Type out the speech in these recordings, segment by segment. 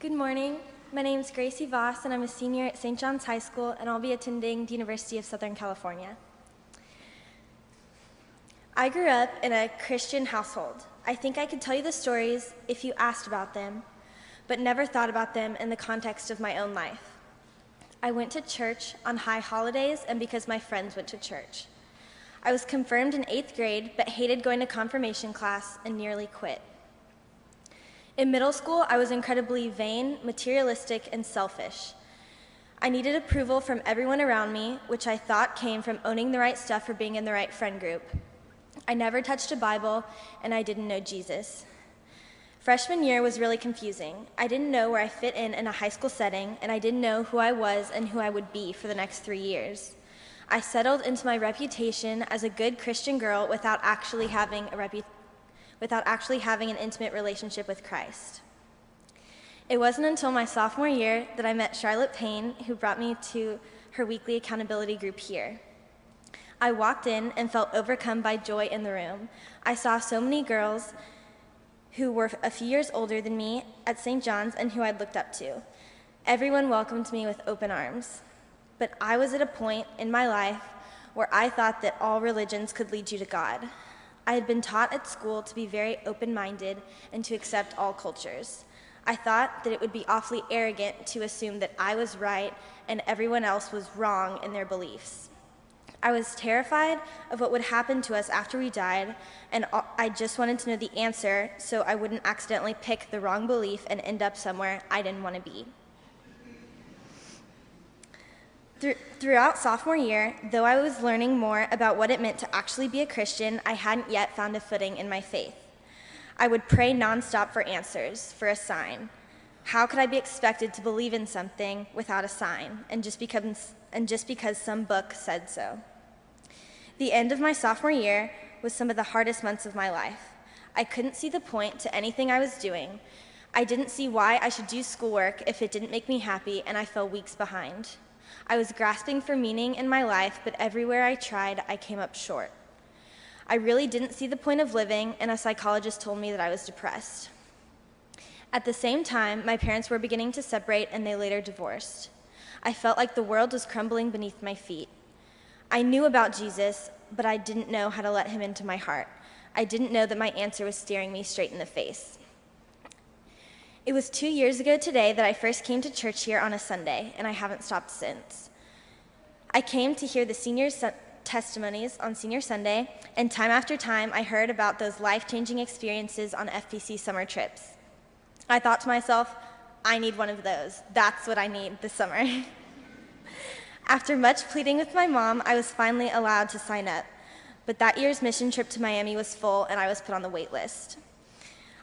Good morning. My name is Gracie Voss, and I'm a senior at St. John's High School, and I'll be attending the University of Southern California. I grew up in a Christian household. I think I could tell you the stories if you asked about them, but never thought about them in the context of my own life. I went to church on high holidays and because my friends went to church. I was confirmed in 8th grade, but hated going to confirmation class and nearly quit. In middle school, I was incredibly vain, materialistic, and selfish. I needed approval from everyone around me, which I thought came from owning the right stuff or being in the right friend group. I never touched a Bible, and I didn't know Jesus. Freshman year was really confusing. I didn't know where I fit in a high school setting, and I didn't know who I was and who I would be for the next 3 years. I settled into my reputation as a good Christian girl without actually having an intimate relationship with Christ. It wasn't until my sophomore year that I met Charlotte Payne, who brought me to her weekly accountability group here. I walked in and felt overcome by joy in the room. I saw so many girls who were a few years older than me at St. John's and who I'd looked up to. Everyone welcomed me with open arms. But I was at a point in my life where I thought that all religions could lead you to God. I had been taught at school to be very open-minded and to accept all cultures. I thought that it would be awfully arrogant to assume that I was right and everyone else was wrong in their beliefs. I was terrified of what would happen to us after we died, and I just wanted to know the answer so I wouldn't accidentally pick the wrong belief and end up somewhere I didn't want to be. Throughout sophomore year, though I was learning more about what it meant to actually be a Christian, I hadn't yet found a footing in my faith. I would pray nonstop for answers, for a sign. How could I be expected to believe in something without a sign, and just because some book said so? The end of my sophomore year was some of the hardest months of my life. I couldn't see the point to anything I was doing. I didn't see why I should do schoolwork if it didn't make me happy, and I fell weeks behind. I was grasping for meaning in my life, but everywhere I tried, I came up short. I really didn't see the point of living, and a psychologist told me that I was depressed. At the same time, my parents were beginning to separate, and they later divorced. I felt like the world was crumbling beneath my feet. I knew about Jesus, but I didn't know how to let him into my heart. I didn't know that my answer was staring me straight in the face. It was 2 years ago today that I first came to church here on a Sunday, and I haven't stopped since. I came to hear the senior testimonies on Senior Sunday, and time after time I heard about those life-changing experiences on FPC summer trips. I thought to myself, I need one of those. That's what I need this summer. After much pleading with my mom, I was finally allowed to sign up, but that year's mission trip to Miami was full, and I was put on the wait list.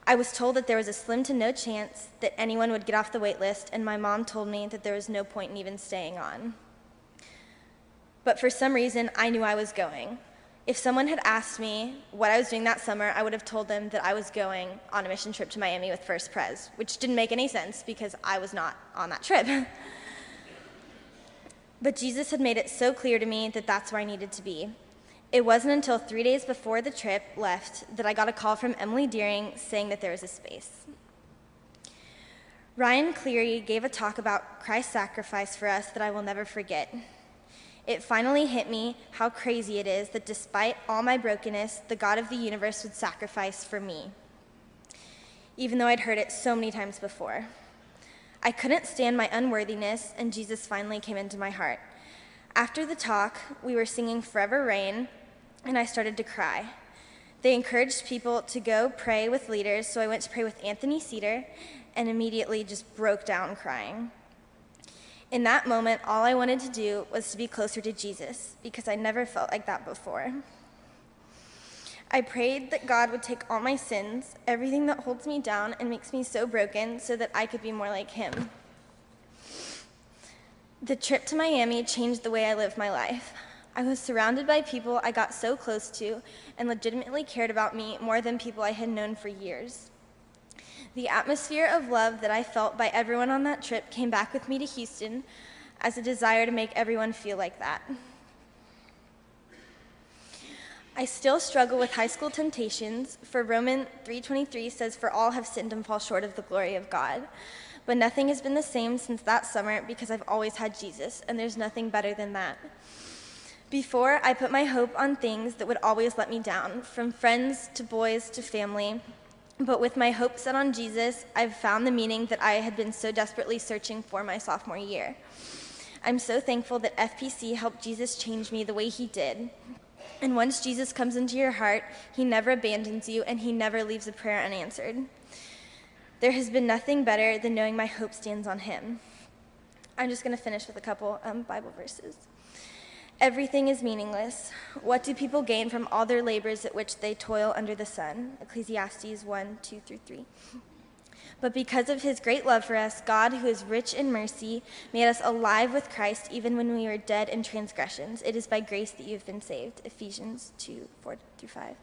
I was told that there was a slim to no chance that anyone would get off the wait list, and my mom told me that there was no point in even staying on. But for some reason, I knew I was going. If someone had asked me what I was doing that summer, I would have told them that I was going on a mission trip to Miami with First Pres, which didn't make any sense because I was not on that trip. But Jesus had made it so clear to me that that's where I needed to be. It wasn't until 3 days before the trip left that I got a call from Emily Deering saying that there was a space. Ryan Cleary gave a talk about Christ's sacrifice for us that I will never forget. It finally hit me how crazy it is that despite all my brokenness, the God of the universe would sacrifice for me, even though I'd heard it so many times before. I couldn't stand my unworthiness, and Jesus finally came into my heart. After the talk, we were singing Forever Rain, and I started to cry. They encouraged people to go pray with leaders, so I went to pray with Anthony Cedar and immediately just broke down crying. In that moment, all I wanted to do was to be closer to Jesus, because I never felt like that before. I prayed that God would take all my sins, everything that holds me down and makes me so broken, so that I could be more like him. The trip to Miami changed the way I lived my life. I was surrounded by people I got so close to and legitimately cared about me more than people I had known for years. The atmosphere of love that I felt by everyone on that trip came back with me to Houston as a desire to make everyone feel like that. I still struggle with high school temptations, for Romans 3:23 says, "For all have sinned and fall short of the glory of God." But nothing has been the same since that summer because I've always had Jesus, and there's nothing better than that. Before, I put my hope on things that would always let me down, from friends to boys to family. But with my hope set on Jesus, I've found the meaning that I had been so desperately searching for my sophomore year. I'm so thankful that FPC helped Jesus change me the way he did. And once Jesus comes into your heart, he never abandons you, and he never leaves a prayer unanswered. There has been nothing better than knowing my hope stands on him. I'm just going to finish with a couple Bible verses. Everything is meaningless. What do people gain from all their labors at which they toil under the sun? Ecclesiastes 1:2-3. But because of his great love for us, God, who is rich in mercy, made us alive with Christ even when we were dead in transgressions. It is by grace that you have been saved. Ephesians 2:4-5.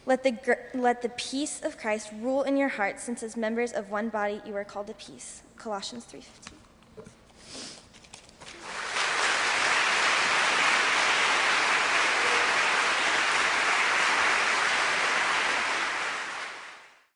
Let the peace of Christ rule in your hearts, since as members of one body you are called to peace. Colossians 3:15.